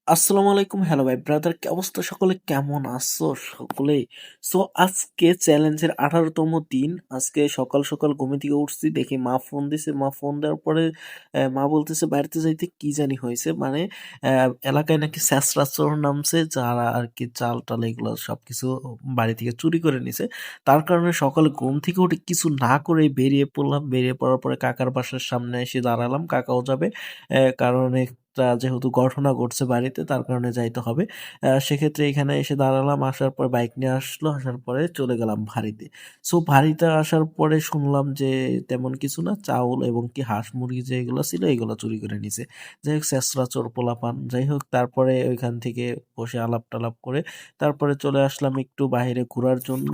আসসালামু আলাইকুম। হ্যালো ভাই ব্রাদার, কি অবস্থা? সকলে কেমন আছো সকলেই? সো আজকে চ্যালেঞ্জের 18তম দিন। আজকে সকাল সকাল ঘুম থেকে উঠছি, দেখি মা ফোন দিছে। মা ফোন দেওয়ার পরে মা বলতেছে বাড়িতে যাইতে, কি জানি হয়েছে, মানে এলাকায় নাকি ছেঁচড়া চোর নামছে, যারা আর কি চাল টাল এগুলো সবকিছু বাড়ি থেকে চুরি করে নিছে। তার কারণে সকালে ঘুম থেকে উঠে কিছু না করে বেরিয়ে পড়লাম। বেরিয়ে পড়ার পরে কাকার বাসার সামনে এসে দাঁড়ালাম, কাকাও যাবে। কারণ একটা যেহেতু ঘটনা ঘটছে বাড়িতে, তার কারণে যাইতে হবে। সেক্ষেত্রে এখানে এসে দাঁড়ালাম, আসার পর বাইক নিয়ে আসলো, আসার পরে চলে গেলাম ভারিতে। সো ভারিতে আসার পরে শুনলাম যে তেমন কিছু না, চাউল এবং কি হাঁস মুরগি যেগুলো ছিল এগুলো চুরি করে নিছে। যাই হোক, ছেঁচড়া চোর পোলাপান। যাই হোক, তারপরে ওইখান থেকে বসে আলাপ টালাপ করে তারপরে চলে আসলাম একটু বাইরে ঘোরার জন্য।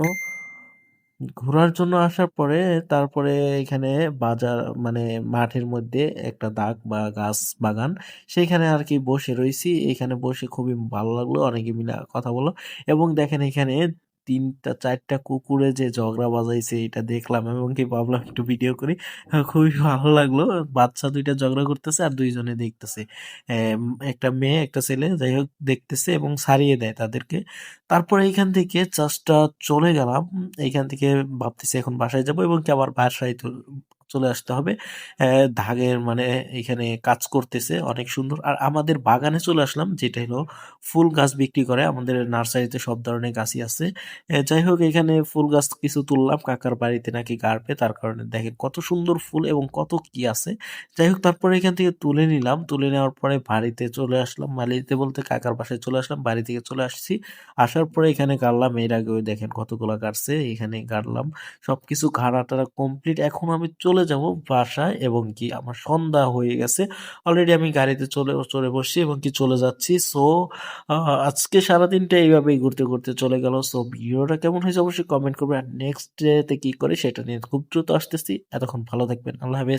ঘোরার জন্য আসার পরে তারপরে এখানে বাজার, মানে মাঠের মধ্যে একটা দাগ বা গাছ বাগান, সেইখানে আর কি বসে রইছি। এখানে বসে খুবই ভালো লাগলো, অনেকে মিলে কথা বললো। এবং দেখেন এখানে ৩টা ৪টা কুকুরে যে ঝগড়া বাজাইছে এটা দেখলাম, এবং কি ভাবলাম একটু ভিডিও করি। খুবই ভালো লাগলো। বাচ্চা ২টা ঝগড়া করতেছে আর ২ জনে দেখতেছে। একটা মেয়ে একটা ছেলে, যাই হোক দেখতেছে এবং ছাড়িয়ে দেয় তাদেরকে। তারপরে এইখান থেকে জাস্ট চলে গেলাম। এইখান থেকে ভাবতেছি এখন বাসায় যাবো, এবং কি আবার বাসায় চলে আসতে হবে। ধাগের মানে এখানে কাজ করতেছে অনেক সুন্দর। আর আমাদের বাগানে চলে আসলাম, যেটা হলো ফুল গাছ বিক্রি করে। আমাদের নার্সারিতে সব ধরনের গাছই আছে। যাই হোক, এখানে ফুল গাছ কিছু তুললাম, কাকার বাড়িতে নাকি গাড়বে, তার কারণে দেখেন কত সুন্দর ফুল এবং কত কি আছে। যাই হোক, তারপরে এখান থেকে তুলে নিলাম। তুলে নেওয়ার পরে বাড়িতে চলে আসলাম, বাড়িতে বলতে কাকার বাসায় চলে আসলাম। বাড়ি থেকে চলে আসছি, আসার পরে এখানে গাড়লাম। এর আগে ওই দেখেন কতগুলা গাড়ছে, এখানে গাড়লাম। সবকিছু ঘাড়া টাড়া কমপ্লিট। এখন আমি চলে যাব বাসায়, এবং কি আমার সন্ধ্যা হয়ে গেছে। অলরেডি আমি গাড়িতে চড়ে বসছি এবং কি চলে যাচ্ছি। সো আজকে সারাদিনটা এইভাবেই ঘুরতে ঘুরতে চলে গেল। সো ভিডিওটা কেমন হয়েছে অবশ্যই কমেন্ট করবে, আর নেক্সট ডেতে কি করে সেটা নিয়ে খুব দ্রুত আসতেছি। এতক্ষণ ভালো থাকবেন, আল্লাহ হাফেজ।